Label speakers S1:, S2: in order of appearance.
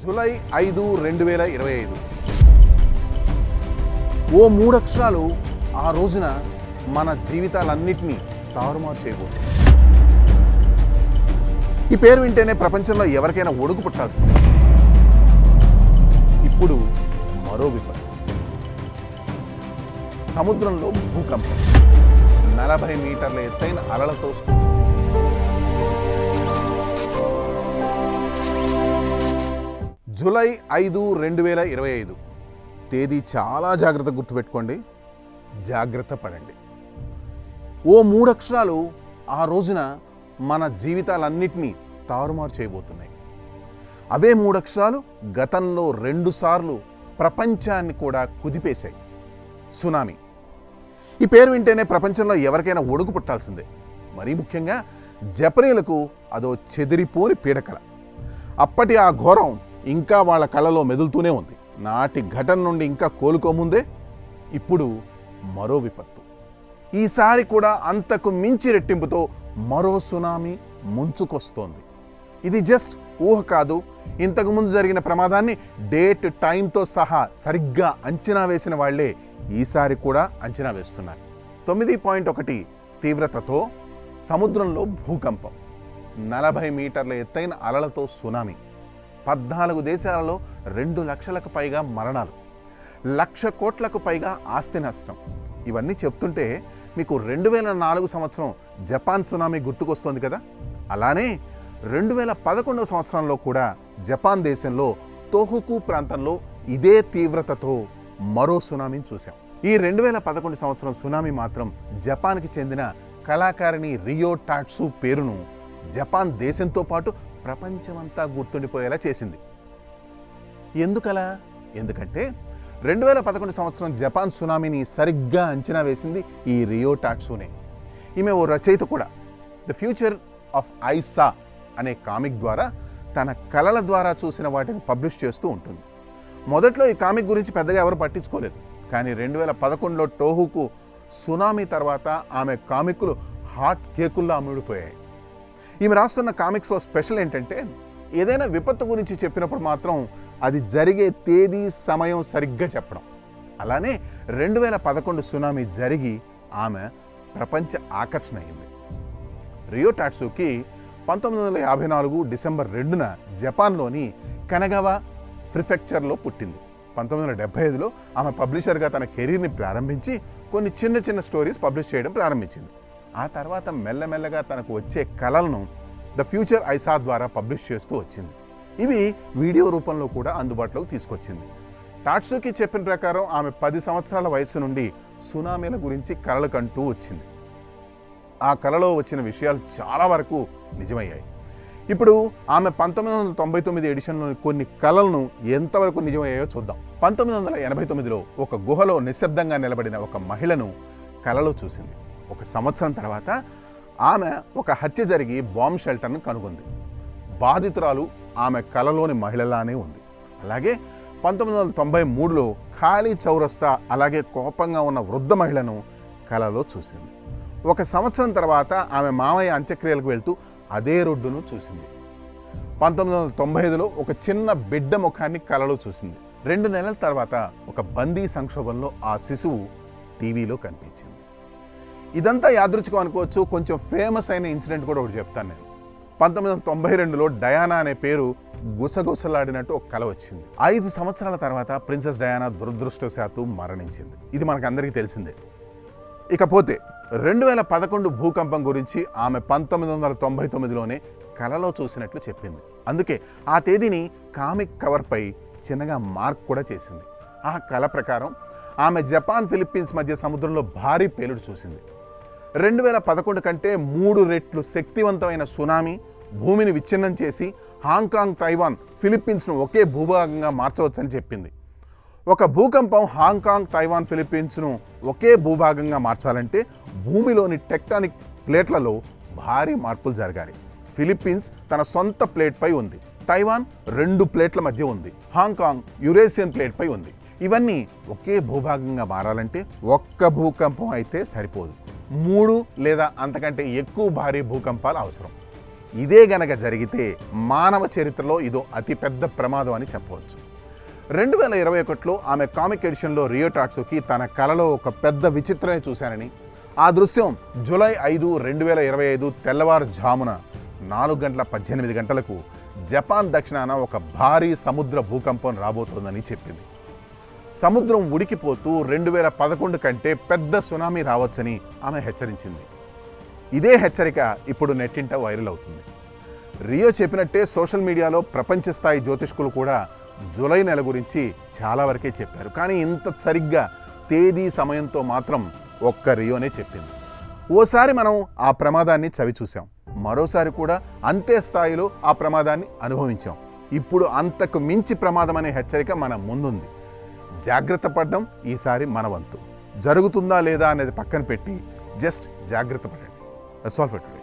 S1: July 5, 2025 ఓ 3 అక్షరాలు ఆ రోజున మన జీవితాలన్నింటినీ తారుమారు చేయబోతుంది. ఈ పేరు వింటేనే ప్రపంచంలో ఎవరికైనా ఒడుగు పుట్టాల్సింది. ఇప్పుడు మరో విపత్తు. సముద్రంలో భూకంపం 40 మీటర్ల ఎత్తైన అలలతో జూలై 5, 2025 తేదీ చాలా జాగ్రత్త గుర్తుపెట్టుకోండి, జాగ్రత్త పడండి. ఓ 3 అక్షరాలు ఆ రోజున మన జీవితాలన్నింటినీ తారుమారు చేయబోతున్నాయి. అవే 3 అక్షరాలు గతంలో 2 సార్లు ప్రపంచాన్ని కూడా కుదిపేశాయి. సునామీ. ఈ పేరు వింటేనే ప్రపంచంలో ఎవరికైనా ఒడుగు పుట్టాల్సిందే. మరీ ముఖ్యంగా జపనీయులకు అదో చెదిరిపోని పీడకల. అప్పటి ఆ ఘోరం ఇంకా వాళ్ళ కళ్ళలో మెదులుతూనే ఉంది. నాటి ఘటన నుండి ఇంకా కోలుకోముందే ఇప్పుడు మరో విపత్తు. ఈసారి కూడా అంతకు మించి రెట్టింపుతో మరో సునామీ ముంచుకొస్తోంది. ఇది జస్ట్ ఊహ కాదు. ఇంతకుముందు జరిగిన ప్రమాదాన్ని డేట్, టైంతో సహా సరిగ్గా అంచనా వేసిన వాళ్లే ఈసారి కూడా అంచనా వేస్తున్నారు. 9.1 తీవ్రతతో సముద్రంలో భూకంపం, 40 మీటర్ల ఎత్తైన అలలతో సునామీ, 14 దేశాలలో 2 లక్షలకు పైగా మరణాలు, 1,00,000 కోట్లకు పైగా ఆస్తి నష్టం. ఇవన్నీ చెప్తుంటే మీకు 2004 సంవత్సరం జపాన్ సునామీ గుర్తుకొస్తోంది కదా. అలానే 2011 సంవత్సరంలో కూడా జపాన్ దేశంలో తోహోకు ప్రాంతంలో ఇదే తీవ్రతతో మరో సునామీని చూసాం. ఈ 2011 సంవత్సరం సునామీ మాత్రం జపాన్కి చెందిన కళాకారిణి రియో టాట్సు పేరును జపాన్ దేశంతో పాటు ప్రపంచమంతా గుర్తుండిపోయేలా చేసింది. ఎందుకలా? ఎందుకంటే 2011 సంవత్సరం జపాన్ సునామీని సరిగ్గా అంచనా వేసింది ఈ రియో టాట్సునే. ఈమె ఓ రచయిత కూడా. The future of I saw అనే కామిక్ ద్వారా తన కళల ద్వారా చూసిన వాటిని పబ్లిష్ చేస్తూ ఉంటుంది. మొదట్లో ఈ కామిక్ గురించి పెద్దగా ఎవరు పట్టించుకోలేదు. కానీ 2011లో టోహోకు సునామీ తర్వాత ఆమె కామిక్లు హాట్ కేకుల్లో అమ్ముడిపోయాయి. ఈమె రాస్తున్న కామిక్స్లో స్పెషల్ ఏంటంటే ఏదైనా విపత్తు గురించి చెప్పినప్పుడు మాత్రం అది జరిగే తేదీ, సమయం సరిగ్గా చెప్పడం. అలానే 2011 సునామీ జరిగి ఆమె ప్రపంచ ఆకర్షణ అయింది. రియో టాట్సుకి 1954 డిసెంబర్ 2న జపాన్లోని కనగావా ప్రిఫెక్చర్లో పుట్టింది. 1975లో ఆమె పబ్లిషర్గా తన కెరీర్ని ప్రారంభించి కొన్ని చిన్న చిన్న స్టోరీస్ పబ్లిష్ చేయడం ప్రారంభించింది. ఆ తర్వాత మెల్లమెల్లగా తనకు వచ్చే కళలను ద ఫ్యూచర్ ఐ సా ద్వారా పబ్లిష్ చేస్తూ వచ్చింది. ఇవి వీడియో రూపంలో కూడా అందుబాటులోకి తీసుకొచ్చింది. టాట్సుకి చెప్పిన ప్రకారం ఆమె 10 సంవత్సరాల వయసు నుండి సునామీల గురించి కలలు కంటూ వచ్చింది. ఆ కళలో వచ్చిన విషయాలు చాలా వరకు నిజమయ్యాయి. ఇప్పుడు ఆమె 1999 ఎడిషన్లోని కొన్ని కళలను ఎంతవరకు నిజమయ్యాయో చూద్దాం. 1989లో ఒక గుహలో నిశ్శబ్దంగా నిలబడిన ఒక మహిళను కళలో చూసింది. 1 సంవత్సరం తర్వాత ఆమె ఒక హత్య జరిగి బాంబ్ షెల్టర్ను కనుగొంది. బాధితురాలు ఆమె కళలోని మహిళలానే ఉంది. అలాగే 1993లో ఖాళీ చౌరస్తా, అలాగే కోపంగా ఉన్న వృద్ధ మహిళను కళలో చూసింది. 1 సంవత్సరం తర్వాత ఆమె మామయ్య అంత్యక్రియలకు వెళ్తూ అదే రోడ్డును చూసింది. 1995లో ఒక చిన్న బిడ్డ ముఖాన్ని కళలో చూసింది. 2 నెలల తర్వాత ఒక బందీ సంక్షోభంలో ఆ శిశువు టీవీలో కనిపించింది. ఇదంతా యాదృచ్ఛికం అనుకోవచ్చు. కొంచెం ఫేమస్ అయిన ఇన్సిడెంట్ కూడా ఒకటి చెప్తాను నేను. 1992లో డయానా అనే పేరు గుసగుసలాడినట్టు ఒక కల వచ్చింది. 5 సంవత్సరాల తర్వాత ప్రిన్సెస్ డయానా దురదృష్టవశాత్తు మరణించింది. ఇది మనకందరికీ తెలిసిందే. ఇకపోతే 2011 భూకంపం గురించి ఆమె 1999లోనే కలలో చూసినట్లు చెప్పింది. అందుకే ఆ తేదీని కామిక్ కవర్పై చిన్నగా మార్క్ కూడా చేసింది. ఆ కల ప్రకారం ఆమె జపాన్, ఫిలిప్పీన్స్ మధ్య సముద్రంలో భారీ పేలుడు చూసింది. 2011 కంటే 3 రెట్లు శక్తివంతమైన సునామీ భూమిని విచ్ఛిన్నం చేసి హాంకాంగ్, తైవాన్, ఫిలిప్పీన్స్ను ఒకే భూభాగంగా మార్చవచ్చని చెప్పింది. ఒక భూకంపం హాంకాంగ్, తైవాన్, ఫిలిప్పీన్స్ను ఒకే భూభాగంగా మార్చాలంటే భూమిలోని టెక్టానిక్ ప్లేట్లలో భారీ మార్పులు జరగాలి. ఫిలిప్పీన్స్ తన సొంత ప్లేట్పై ఉంది, తైవాన్ 2 ప్లేట్ల మధ్య ఉంది, హాంకాంగ్ యురేషియన్ ప్లేట్పై ఉంది. ఇవన్నీ ఒకే భూభాగంగా మారాలంటే ఒక్క భూకంపం అయితే సరిపోదు. 3 లేదా అంతకంటే ఎక్కువ భారీ భూకంపాలు అవసరం. ఇదే గనక జరిగితే మానవ చరిత్రలో ఇదో అతిపెద్ద ప్రమాదం అని చెప్పవచ్చు. 2021లో ఆమె కామిక్ ఎడిషన్లో రియో టాట్సుకి తన కలలో ఒక పెద్ద విచిత్రమే చూశానని, ఆ దృశ్యం జూలై 5, 2025 తెల్లవారుజామున 4:18 జపాన్ దక్షిణాన ఒక భారీ సముద్ర భూకంపం రాబోతోందని చెప్పింది. సముద్రం ఉడికిపోతూ 2011 కంటే పెద్ద సునామీ రావచ్చని ఆమె హెచ్చరించింది. ఇదే హెచ్చరిక ఇప్పుడు నెట్టింట వైరల్ అవుతుంది. రియో చెప్పినట్టే సోషల్ మీడియాలో ప్రపంచ స్థాయి జ్యోతిష్కులు కూడా జూలై నెల గురించి చాలా వరకే చెప్పారు. కానీ ఇంత సరిగ్గా తేదీ సమయంతో మాత్రం ఒక్క రియోనే చెప్పింది. ఓసారి మనం ఆ ప్రమాదాన్ని చవి చూసాం, మరోసారి కూడా అంతే స్థాయిలో ఆ ప్రమాదాన్ని అనుభవించాం. ఇప్పుడు అంతకు మించి ప్రమాదం అనే హెచ్చరిక మన ముందుంది. జాగ్రత్త పడడం ఈసారి మన వంతు. జరుగుతుందా లేదా అనేది పక్కన పెట్టి జస్ట్ జాగ్రత్త పడండి. That's all for today.